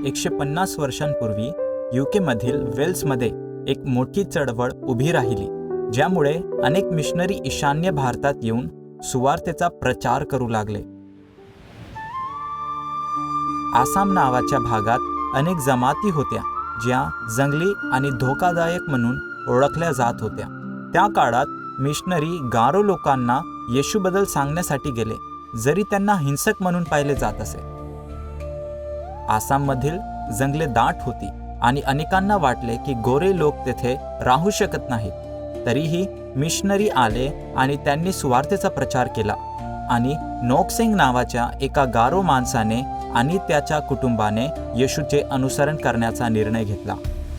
150 वर्षांपूर्वी यूकेमधील वेल्समध्ये एक मोठी चळवळ उभी राहिली, ज्यामुळे अनेक मिशनरी ईशान्य भारतात येऊन सुवार्तेचा प्रचार करू लागले. आसाम नावाच्या भागात अनेक जमाती होत्या, ज्या जंगली आणि धोकादायक म्हणून ओळखल्या जात होत्या. त्या काळात मिशनरी गारो लोकांना येशूबद्दल सांगण्यासाठी गेले, जरी त्यांना हिंसक म्हणून पाहिले जात असे. आसाममधील जंगले दाट होती आणि अनेकांना वाटले की गोरे लोक तेथे राहू शकत नाहीत. तरीही मिशनरी आले आणि त्यांनी सुवार्तेचा प्रचार केला आणि नोक्सेंग नावाच्या एका गारो माणसाने आणि त्याच्या कुटुंबाने येशूचे अनुसरण करण्याचा निर्णय घेतला.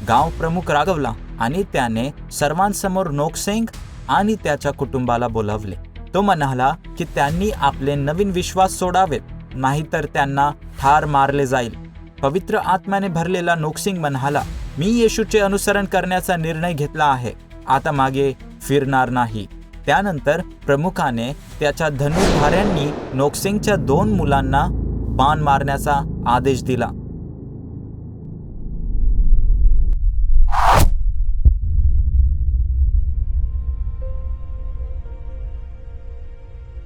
गाव प्रमुख रागवला आणि त्याने सर्वांसमोर नोक्सेंग आणि त्याच्या कुटुंबाला बोलावले. तो म्हणाला की त्यांनी आपले नवीन विश्वास सोडावेत, नाहीतर त्यांना ठार मारले जाईल. पवित्र आत्म्याने भरलेला नोक्सेंग म्हणाला, मी येशूचे अनुसरण करण्याचा निर्णय घेतला आहे, आता मागे फिरणार नाही. त्यानंतर प्रमुखाने त्याच्या धनुर्धाऱ्यांनी नोक्सेंगच्या 2 मुलांना बाण मारण्याचा आदेश दिला.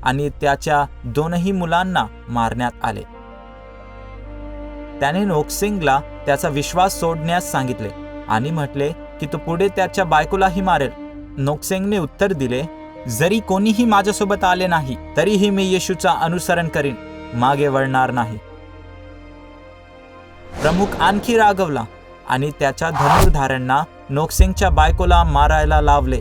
आणि त्याच्या 2ही मुलांना मारण्यात आले. त्याने नोक्सेंगला त्याचा विश्वास सोडण्यास सांगितले आणि म्हटले की तो पुढे त्याच्या बायकोलाही मारेल. नोक्सेंगने उत्तर दिले, जरी कोणीही माझ्यासोबत आले नाही तरीही मी येशूचा अनुसरण करीन, मागे वळणार नाही. प्रमुख आणखी रागवला आणि त्याच्या धनुर्धाऱ्यांना नोक्सेंगच्या बायकोला मारायला लावले.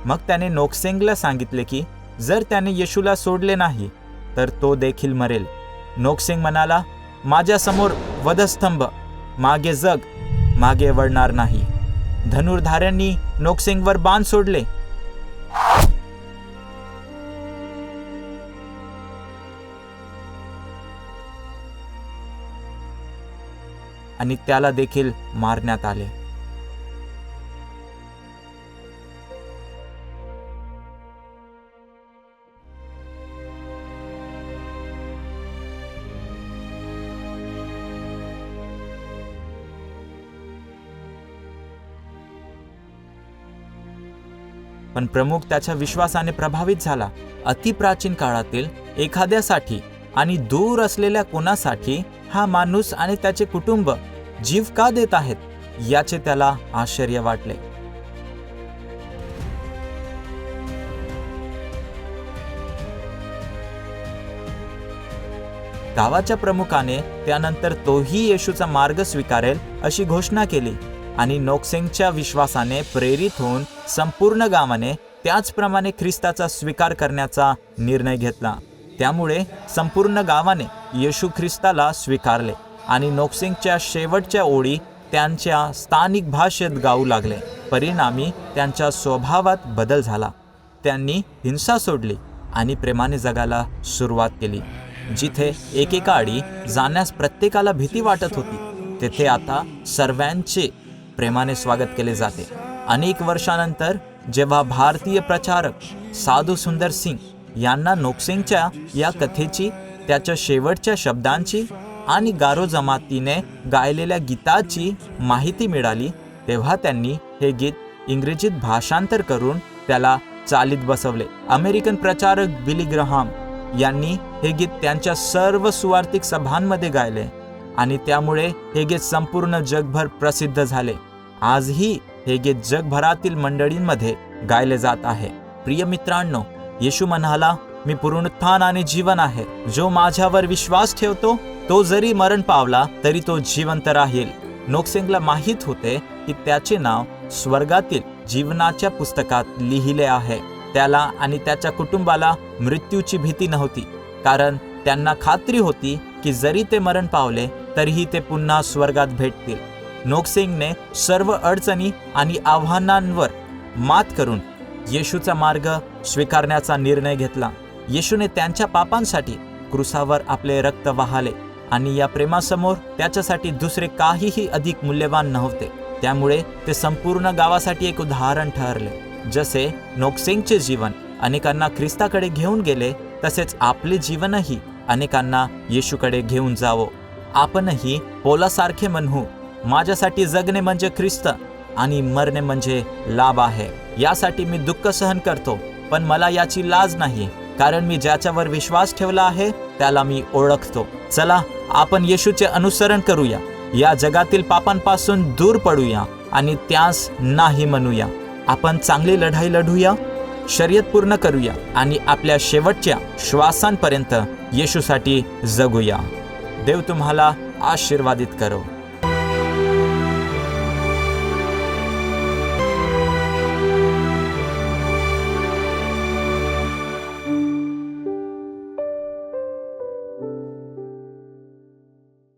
मग त्याने नोक्सेंगला सांगितले की जर त्याने येशूला सोडले नाही तर तो देखील मरेल. नोक्सेंग म्हणाला, माझ्यासमोर वधस्तंभ, मागे जग, मागे वळणार नाही. धनुर्धाऱ्यांनी नोक्सेंगवर बाण सोडले. आणि त्याला देखील मारण्यात आले. पण प्रमुख त्याच्या विश्वासाने प्रभावित झाला. अतिप्राचीन काळातील एखाद्यासाठी आणि दूर असलेल्या कोणासाठी हा माणूस आणि त्याचे कुटुंब जीव का देत आहेत याचे त्याला आश्चर्य वाटले. गावाच्या प्रमुखाने त्यानंतर तोही येशूचा मार्ग स्वीकारेल अशी घोषणा केली आणि नोक्सेंगच्या विश्वासाने प्रेरित होऊन संपूर्ण गावाने त्याचप्रमाणे ख्रिस्ताचा स्वीकार करण्याचा निर्णय घेतला. त्यामुळे संपूर्ण गावाने येशू ख्रिस्ताला स्वीकारले आणि नोक्सेंगच्या शेवटच्या ओळी त्यांच्या स्थानिक भाषेत गाऊ लागले. परिणामी त्यांच्या स्वभावात बदल झाला. त्यांनी हिंसा सोडली आणि प्रेमाने जगायला सुरुवात केली. जिथे एकेकाळी जाण्यास प्रत्येकाला भीती वाटत होती, तेथे आता सर्वांचे प्रेमाने स्वागत केले जाते. अनेक वर्षानंतर जेव्हा भारतीय प्रचारक साधू सुंदर सिंग यांना नोक्सेंगच्या या कथेची, त्याच्या शेवटच्या शब्दांची आणि गारो जमातीने गायलेल्या गीताची माहिती मिळाली, तेव्हा त्यांनी हे गीत इंग्रजीत भाषांतर करून त्याला चालीत बसवले. अमेरिकन प्रचारक बिली ग्राहम यांनी हे गीत त्यांच्या सर्व सुवार्तिक सभांमध्ये गायले आणि त्यामुळे हे गीत संपूर्ण जगभर प्रसिद्ध झाले. आजही हे गीत जगभरातील मंडळींमध्ये गायले जात आहे. प्रिय मित्रांनो, येशू म्हणाला, मी पुनरुत्थान आणि जीवन आहे. जो माझ्यावर विश्वास ठेवतो तो जरी मरण पावला तरी तो जिवंत राहील. नोक्सेंगला माहीत होते की त्याचे नाव स्वर्गातील जीवनाच्या पुस्तकात लिहिले आहे. त्याला आणि त्याच्या कुटुंबाला मृत्यूची भीती नव्हती, कारण त्यांना खात्री होती की जरी ते मरण पावले तरीही ते पुन्हा स्वर्गात भेटतील. नोक्सेंगने सर्व अडचणी आणि आव्हानांवर मात करून येशूचा मार्ग स्वीकारण्याचा निर्णय घेतला. येशूने त्यांच्या पापांसाठी क्रूसावर आपले रक्त वाहिले आणि या प्रेमासमोर त्याच्यासाठी दुसरे काहीही अधिक मूल्यवान नव्हते. त्यामुळे ते संपूर्ण गावासाठी एक उदाहरण ठरले. जसे नोक्सेंगचे जीवन अनेकांना ख्रिस्ताकडे घेऊन गेले, तसेच आपले जीवनही अनेकांना येशूकडे घेऊन जावो. आपणही पौलासारखे म्हणू, माझ्यासाठी जगणे म्हणजे ख्रिस्त आणि मरणे म्हणजे लाभ आहे. यासाठी मी दुःख सहन करतो, पण मला याची लाज नाही, कारण मी ज्याच्यावर विश्वास ठेवला आहे त्याला मी ओळखतो. चला आपण येशूचे अनुसरण करूया, या जगातील पापांपासून दूर पडूया आणि त्यास नाही म्हणूया. आपण चांगली लढाई लढूया, शर्यत पूर्ण करूया आणि आपल्या शेवटच्या श्वासांपर्यंत येशूसाठी जगूया. देव तुम्हाला आशीर्वादित करो.